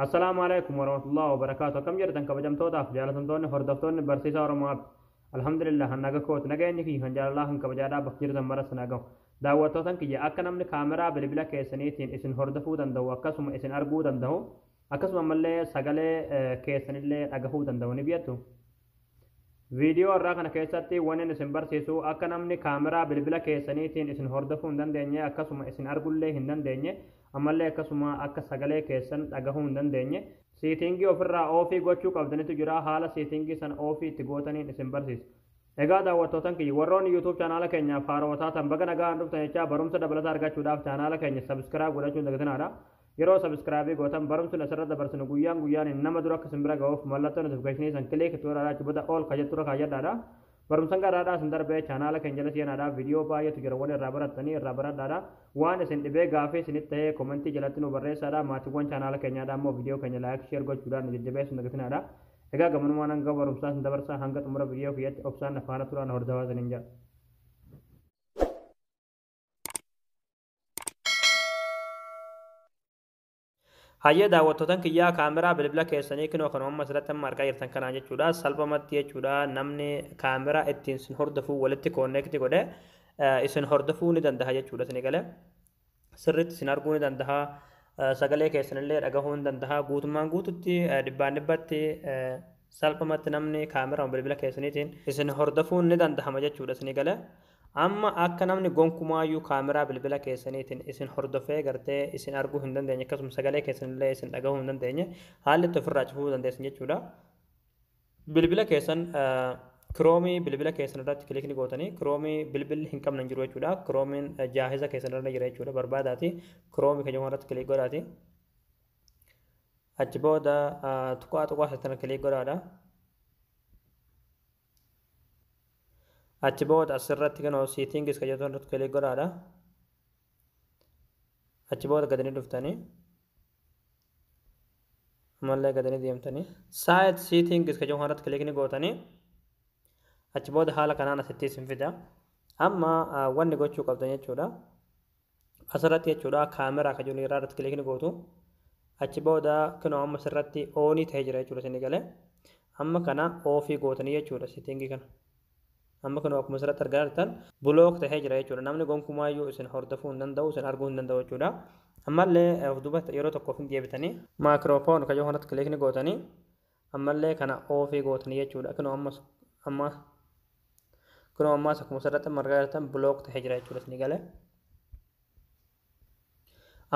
السلام عليكم ورحمة الله وبركاته. كم جرتن كبجمتوتا جالتمتون هردفتون برسيسا ورمات. الحمد لله هنگا كوت نگايني كي هنجال الله هن كبجادا بخجرتن مرس نگاو. دعوتوتن كي akka namni kaameraa bilbila keessaniitiin isin hordofuu danda'u akkasuma isin arguu danda'u akkasuma mallee sagalee keessanillee dhagahuu danda'u ni biyattu. Viidiyoo irraa kana keessatti wanni isin barsiisu akka namni kaameraa bilbila keessaniitiin isin hordofuu hin dandeenye akkasuma isin argullee hin dandeenye ammallee akkasuma akka sagalee keessan dhagahuu hin dandeenye siitingii ofirraa oofii gochuu qabdanitu jira haala siitingii san oofii itti gootaniin isin barsiisa. Egaa daawwattootan kiyya warroonni YouTube chaanaala keenyaaf haarawwataa tan baga nagaan dhuftan jechaa barumsa dabalataa argachuudhaaf chaanaala keenya sabskiraayib godhachuun dagatinaadha. Yeroo sabskraabii gootan barumsuun asirratti dabarsinu guyyaan nama dura akka simbira ga'uuf mallattoo notifikashinii san kilik tuuraadhaa achi booda ol kajettura kaayadhaadha. Barumsan garaadhaa sin darbee chaanaala keenya jala seenaadhaa viidiyoo baay'eetu jira wal irraa barattanii irraa baradhaadha. Waan isin dhibee gaafii isinitti ta'ee komentii jalatti nu barreessaadha. Maatiiwwan chaanaala keenyaadhaa immoo viidiyoo keenya laayik sheer gochuudhaan nu jajjabeessuun dagatinaadha. Egaa gamanumaan hanga barumsaa sin dabarsaa hanga xumura viidiyoo kiyyatti obsaan afaana turaan hordofaa sinin jedha. Hayyee daawwattootan kiyyaa kaameraa bilbila keessanii kinoo kanuma asirratti amma argaa jirtan kanaa jechuudha. Salphumatti jechuudha namni kaameraa ittiin isin hordofuu walitti koonneekti godhe isin hordofuu ni danda'a jechuudha. Isin galee sirriitti isin arguu ni danda'a. Sagalee keessanillee dhagahuu ni danda'a. Guutummaan guututti dhibbaan dhibbatti salphumatti namni kaameraa bilbila keessaniitiin isin hordofuu ni danda'ama jechuudha. Isin galee amma akka namni gonkumaayyuu kaameraa bilbila keessaniitiin isin hordofee gartee isin arguu hin dandeenye akkasuma sagalee keessanillee isin dhagahuu hin dandeenye haalli itti ofirraa cufuu dandeessan jechuudha. Bilbila keessan kiroomii bilbila keessan irratti kilikni gootanii kiroomii bilbilli hin qabne jiru jechuudha. Kiroomiin jaahiza keessan irra jira jechuudha. Barbaadaati kiroomii keenya irratti kilik godhaati. Achi booda tuqaa sana kilik godhaadha. Achi booda asirratti kan siitingis kan jedhu irratti kilik godhaadha. Achi booda gadanii dhuftanii ammallee gadanii deemtanii saayit siitingis kan jedhu irratti kilikni gootanii achi booda haala kanaan asitti isin fida. Amma wanni gochuu qabdan jechuudha. Asirratti jechuudha kaameraa kan jedhu irratti kilikni gootu. Achi booda kinoo amma asirratti oonii ta'ee jira jechuudha isin galee. Amma kana oofii gootanii jechuudha siitingii kana. Amma kan akkuma asirratti argaa jirtan bulook ta'ee jira jechuudha. Namni gonkumaayyuu isin hordofuu hin danda'u, isin arguu hin danda'u jechuudha. Ammallee of duuba yeroo tokkoof hin deebitanii maakiroofoon kan jedhu irratti kilikni gootanii ammallee kana oofii gootanii jechuudha. Kunoo ammas akkuma asirratti argaa jirtan bulook ta'ee jira jechuudha isin galee.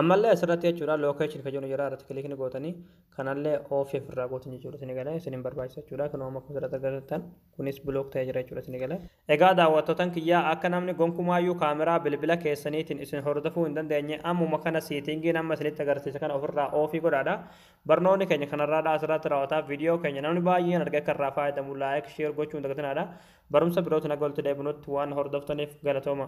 Ammallee asirratti jechuudha lookeeshin kan jedhu jira irratti kilikni gootanii kanallee oofii ofirraa gootan jechuudha isin galee isin hin barbaachisa jechuudha. Kunoo amma akkuma asirratti argaa jirtan kunis bulook ta'ee jira jechuudha isin galee. Egaa daawwattootan kiyyaa akka namni gonkumaayyuu kaameraa bilbila keessaniitiin isin hordofuu hin dandeenye ammuma kana siitingiin amma isinitti agarsiisa kana ofirraa oofii godhaadha. Barnoonni keenya kanarraadha asirratti raawwataa viidiyoo keenya namni baay'een argee kan irraa fayyadamu laayik sheer gochuun dagatinaadha. Barumsa birootu naga walitti deebinutti waan hordoftaniif galatooma.